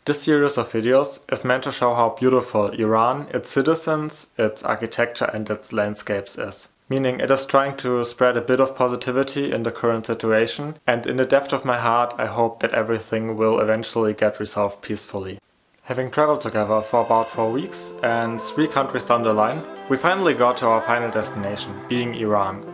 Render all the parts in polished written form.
This series of videos is meant to show how beautiful Iran, its citizens, its architecture and its landscapes is. Meaning it is trying to spread a bit of positivity in the current situation, and in the depth of my heart I hope that everything will eventually get resolved peacefully. Having traveled together for about 4 weeks and 3 countries down the line, we finally got to our final destination, being Iran.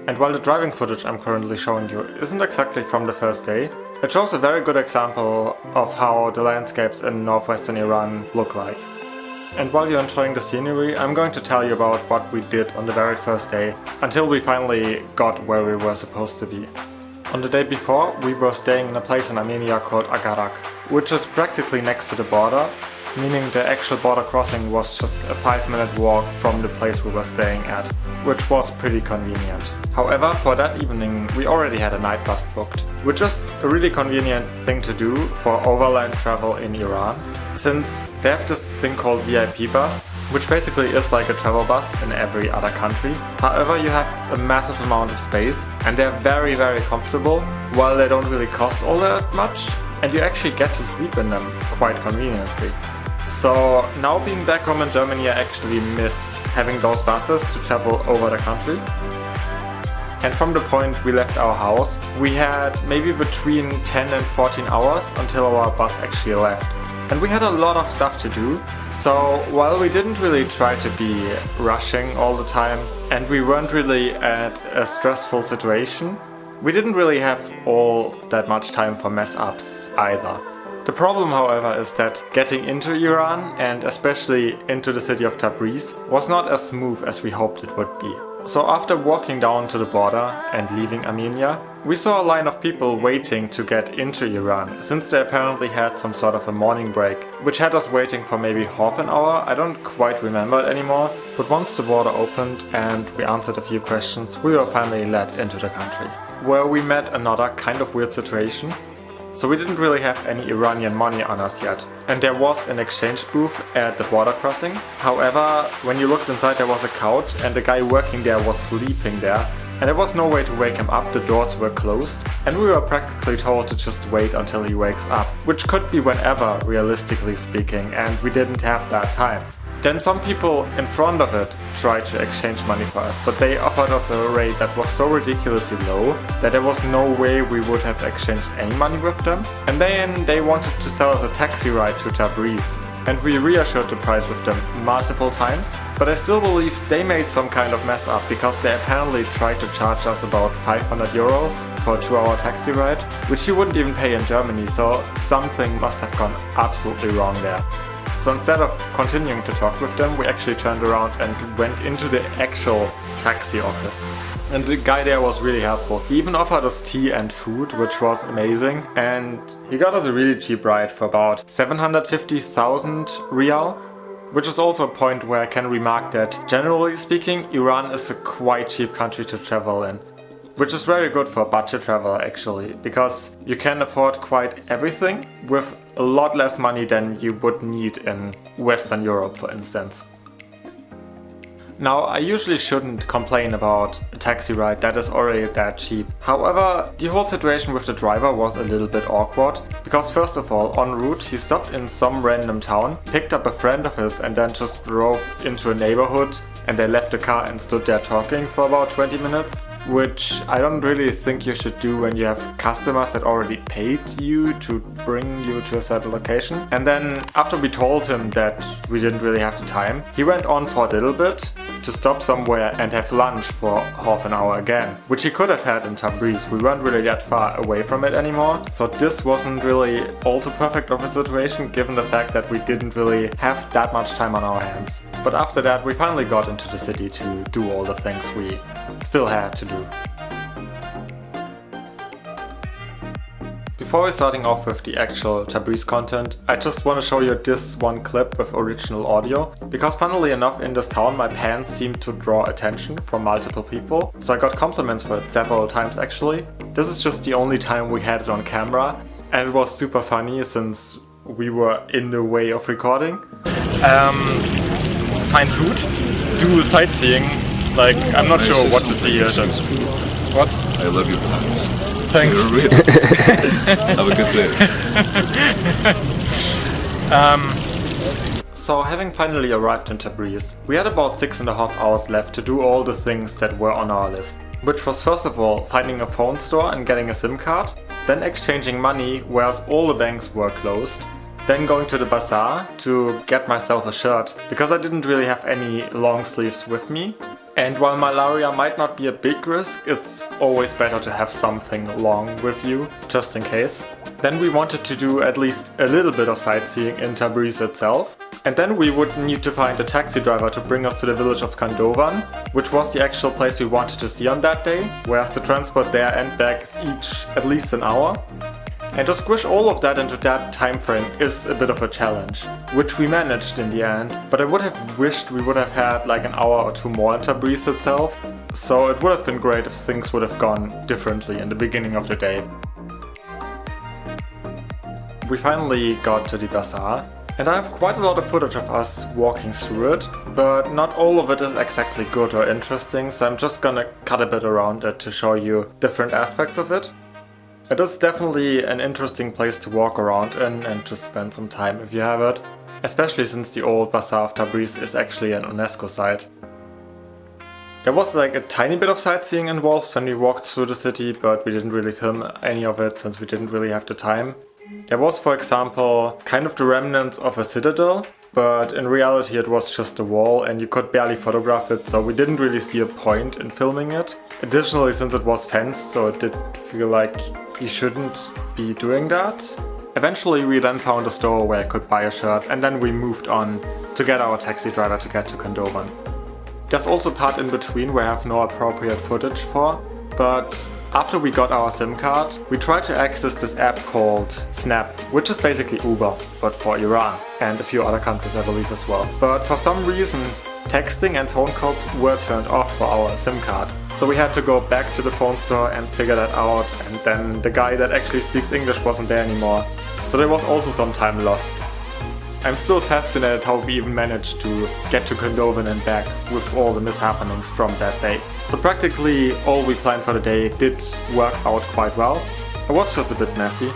And while the driving footage I'm currently showing you isn't exactly from the first day, it shows a very good example of how the landscapes in northwestern Iran look like. And while you're enjoying the scenery, I'm going to tell you about what we did on the very first day, until we finally got where we were supposed to be. On the day before, we were staying in a place in Armenia called Agarak, which is practically next to the border, meaning the actual border crossing was just a 5-minute walk from the place we were staying at, which was pretty convenient. However, for that evening we already had a night bus booked, which is a really convenient thing to do for overland travel in Iran, since they have this thing called VIP bus, which basically is like a travel bus in every other country. However, you have a massive amount of space and they're very comfortable, while they don't really cost all that much, and you actually get to sleep in them quite conveniently. So now being back home in Germany, I actually miss having those buses to travel over the country. And from the point we left our house, we had maybe between 10 and 14 hours until our bus actually left. And we had a lot of stuff to do, so while we didn't really try to be rushing all the time, and we weren't really at a stressful situation, we didn't really have all that much time for mess ups either. The problem, however, is that getting into Iran, and especially into the city of Tabriz, was not as smooth as we hoped it would be. So after walking down to the border and leaving Armenia, we saw a line of people waiting to get into Iran, since they apparently had some sort of a morning break, which had us waiting for maybe half an hour. I don't quite remember it anymore, but once the border opened and we answered a few questions, we were finally let into the country, where we met another kind of weird situation. So we didn't really have any Iranian money on us yet, and there was an exchange booth at the border crossing. However, when you looked inside, there was a couch and the guy working there was sleeping there, and there was no way to wake him up. The doors were closed and we were practically told to just wait until he wakes up, which could be whenever, realistically speaking, and we didn't have that time. Then some people in front of it tried to exchange money for us, but they offered us a rate that was so ridiculously low that there was no way we would have exchanged any money with them. And then they wanted to sell us a taxi ride to Tabriz, and we reassured the price with them multiple times, but I still believe they made some kind of mess up, because they apparently tried to charge us about 500 euros for a 2-hour taxi ride, which you wouldn't even pay in Germany, so something must have gone absolutely wrong there. So instead of continuing to talk with them, we actually turned around and went into the actual taxi office. And the guy there was really helpful. He even offered us tea and food, which was amazing. And he got us a really cheap ride for about 750,000 rial. Which is also a point where I can remark that, generally speaking, Iran is a quite cheap country to travel in. Which is very good for budget travel actually, because you can afford quite everything with a lot less money than you would need in Western Europe, for instance. Now, I usually shouldn't complain about a taxi ride that is already that cheap. However, the whole situation with the driver was a little bit awkward, because first of all, en route he stopped in some random town, picked up a friend of his and then just drove into a neighborhood, and they left the car and stood there talking for about 20 minutes. Which I don't really think you should do when you have customers that already paid you to bring you to a certain location. And then after we told him that we didn't really have the time, he went on for a little bit to stop somewhere and have lunch for half an hour again, which he could have had in Tabriz. We weren't really that far away from it anymore, so this wasn't really all too perfect of a situation, given the fact that we didn't really have that much time on our hands. But after that we finally got into the city to do all the things we still had to do. Before we're starting off with the actual Tabriz content, I just want to show you this one clip with original audio, because funnily enough in this town my pants seemed to draw attention from multiple people, so I got compliments for it several times actually. This is just the only time we had it on camera, and it was super funny since we were in the way of recording. Find food, do sightseeing, like I'm not sure what to see here. What? I love your pants. Thanks. Have a good day. So having finally arrived in Tabriz, we had about 6.5 hours left to do all the things that were on our list. Which was first of all finding a phone store and getting a SIM card, then exchanging money whereas all the banks were closed, then going to the bazaar to get myself a shirt because I didn't really have any long sleeves with me. And while malaria might not be a big risk, it's always better to have something long with you, just in case. Then we wanted to do at least a little bit of sightseeing in Tabriz itself. And then we would need to find a taxi driver to bring us to the village of Kandovan, which was the actual place we wanted to see on that day, whereas the transport there and back is each at least an hour. And to squish all of that into that time frame is a bit of a challenge, which we managed in the end, but I would have wished we would have had like an hour or two more in Tabriz itself, so it would have been great if things would have gone differently in the beginning of the day. We finally got to the bazaar, and I have quite a lot of footage of us walking through it, but not all of it is exactly good or interesting, so I'm just gonna cut a bit around it to show you different aspects of it. It is definitely an interesting place to walk around in and just spend some time if you have it, especially since the old Bazaar of Tabriz is actually an UNESCO site. There was like a tiny bit of sightseeing involved when we walked through the city, but we didn't really film any of it since we didn't really have the time. There was, for example, kind of the remnants of a citadel, but in reality it was just a wall and you could barely photograph it, so we didn't really see a point in filming it. Additionally, since it was fenced, so it did feel like you shouldn't be doing that. Eventually we then found a store where I could buy a shirt, and then we moved on to get our taxi driver to get to Kandovan. There's also a part in between where I have no appropriate footage for, but after we got our SIM card, we tried to access this app called Snap, which is basically Uber, but for Iran, and a few other countries I believe as well. But for some reason, texting and phone calls were turned off for our SIM card. So we had to go back to the phone store and figure that out, and then the guy that actually speaks English wasn't there anymore. So there was also some time lost. I'm still fascinated how we even managed to get to Kandovan and back with all the mishappenings from that day. So practically all we planned for the day did work out quite well. It was just a bit messy.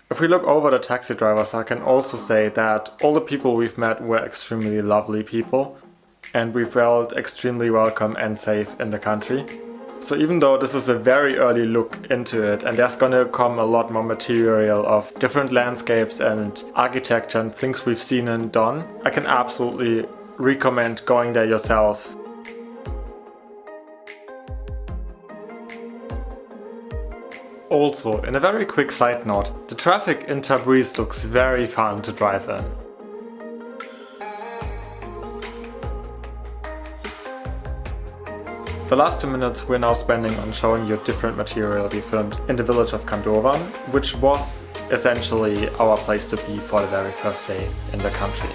If we look over the taxi drivers, I can also say that all the people we've met were extremely lovely people, and we felt extremely welcome and safe in the country. So even though this is a very early look into it and there's gonna come a lot more material of different landscapes and architecture and things we've seen and done, I can absolutely recommend going there yourself. Also, in a very quick side note, the traffic in Tabriz looks very fun to drive in. The last 2 minutes we're now spending on showing you different material we filmed in the village of Kandovan, which was essentially our place to be for the very first day in the country.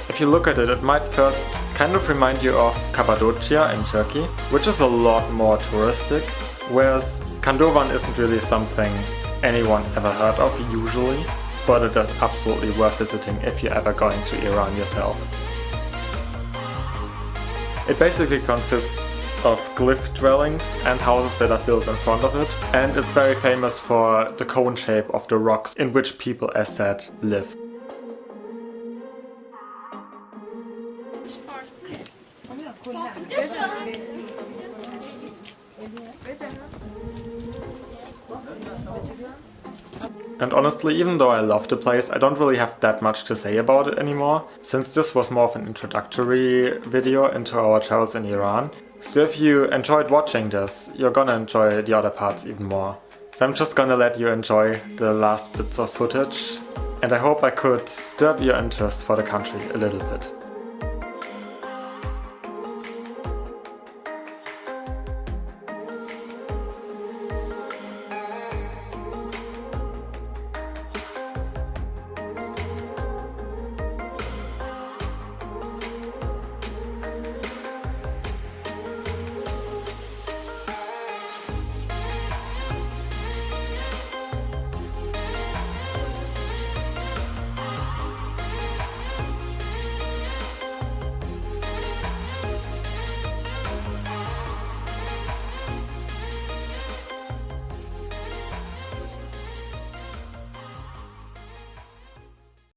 If you look at it, it might first kind of remind you of Cappadocia in Turkey, which is a lot more touristic, whereas Kandovan isn't really something anyone ever heard of usually, but it is absolutely worth visiting if you're ever going to Iran yourself. It basically consists of glyph dwellings and houses that are built in front of it, and it's very famous for the cone shape of the rocks in which people, as said, live. And honestly, even though I love the place, I don't really have that much to say about it anymore, since this was more of an introductory video into our travels in Iran. So if you enjoyed watching this, you're gonna enjoy the other parts even more. So I'm just gonna let you enjoy the last bits of footage, and I hope I could stir up your interest for the country a little bit.